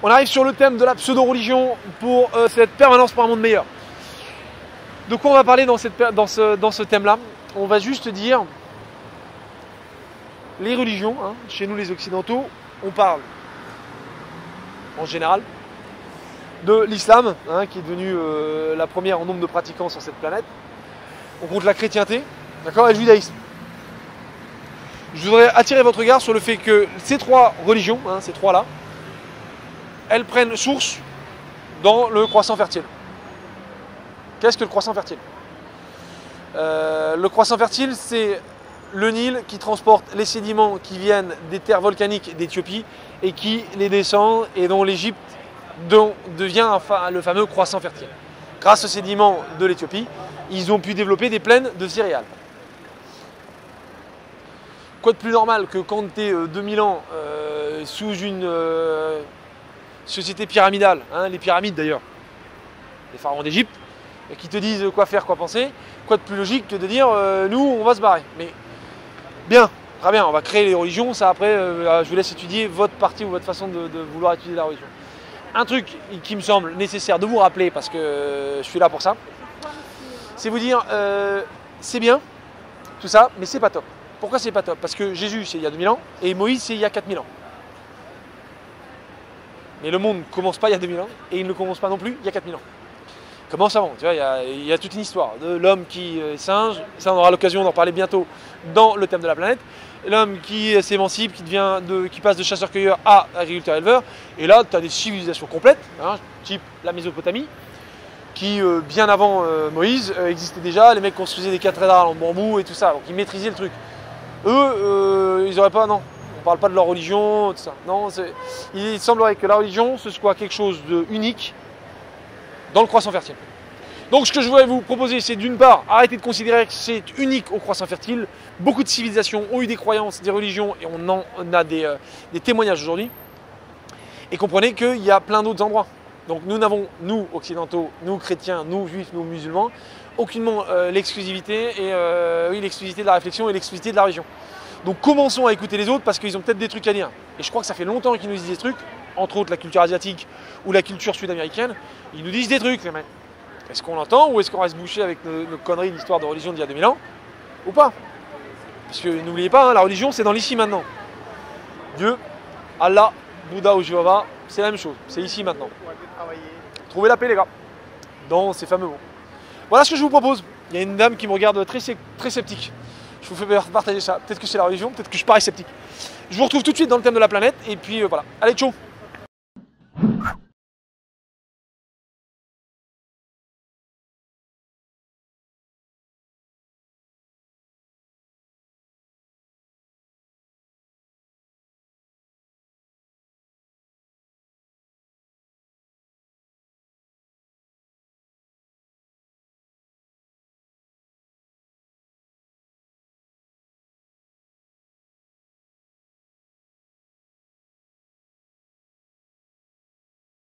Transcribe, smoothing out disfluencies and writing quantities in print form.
On arrive sur le thème de la pseudo-religion pour cette permanence pour un monde meilleur. De quoi on va parler dans ce thème-là? On va juste dire les religions, hein, chez nous les occidentaux, on parle en général de l'islam, hein, qui est devenu la première en nombre de pratiquants sur cette planète. On compte la chrétienté, d'accord, et le judaïsme. Je voudrais attirer votre regard sur le fait que ces trois religions, hein, ces trois-là, elles prennent source dans le croissant fertile. Qu'est-ce que le croissant fertile? Le croissant fertile, c'est le Nil qui transporte les sédiments qui viennent des terres volcaniques d'Éthiopie et qui les descend et dont l'Égypte devient le fameux croissant fertile. Grâce aux sédiments de l'Éthiopie, ils ont pu développer des plaines de céréales. Quoi de plus normal que quand tu es 2000 ans sous une société pyramidale, hein, les pyramides d'ailleurs, les pharaons d'Égypte, qui te disent quoi faire, quoi penser, quoi de plus logique que de dire nous on va se barrer. Mais bien, très bien, on va créer les religions, ça après je vous laisse étudier votre parti ou votre façon de vouloir étudier la religion. Un truc qui me semble nécessaire de vous rappeler, parce que je suis là pour ça, c'est vous dire c'est bien tout ça, mais c'est pas top. Pourquoi c'est pas top? Parce que Jésus c'est il y a 2000 ans et Moïse c'est il y a 4000 ans. Mais le monde ne commence pas il y a 2000 ans et il ne commence pas non plus il y a 4000 ans. Il commence avant, tu vois, il y a toute une histoire de l'homme qui est singe, ça on aura l'occasion d'en parler bientôt dans le thème de la planète. L'homme qui s'émancipe, qui passe de chasseur-cueilleur à agriculteur-éleveur, et là tu as des civilisations complètes, hein, type la Mésopotamie, qui bien avant Moïse existait déjà, les mecs construisaient des cathédrales en bambou et tout ça, donc ils maîtrisaient le truc. Eux, ils n'auraient pas, non, on ne parle pas de leur religion, tout ça. Non, il semblerait que la religion, ce soit quelque chose d'unique dans le croissant fertile. Donc ce que je voudrais vous proposer, c'est d'une part, arrêter de considérer que c'est unique au croissant fertile. Beaucoup de civilisations ont eu des croyances, des religions, et on en a des témoignages aujourd'hui. Et comprenez qu'il y a plein d'autres endroits. Donc nous n'avons, nous occidentaux, nous chrétiens, nous juifs, nous musulmans, aucunement l'exclusivité l'exclusivité de la réflexion et l'exclusivité de la religion. Donc commençons à écouter les autres parce qu'ils ont peut-être des trucs à dire. Et je crois que ça fait longtemps qu'ils nous disent des trucs, entre autres la culture asiatique ou la culture sud-américaine. Ils nous disent des trucs, les mecs. Est-ce qu'on l'entend ou est-ce qu'on reste bouché avec nos conneries d'histoire de religion d'il y a 2000 ans? Ou pas? Parce que n'oubliez pas, hein, la religion c'est dans l'ici maintenant. Dieu, Allah, Bouddha ou Jéhovah, c'est la même chose, c'est ici maintenant. Trouvez la paix les gars, dans ces fameux mots. Voilà ce que je vous propose. Il y a une dame qui me regarde très sceptique. Je vous fais partager ça. Peut-être que c'est la religion, peut-être que je parais sceptique. Je vous retrouve tout de suite dans le thème de la planète et puis voilà. Allez, ciao.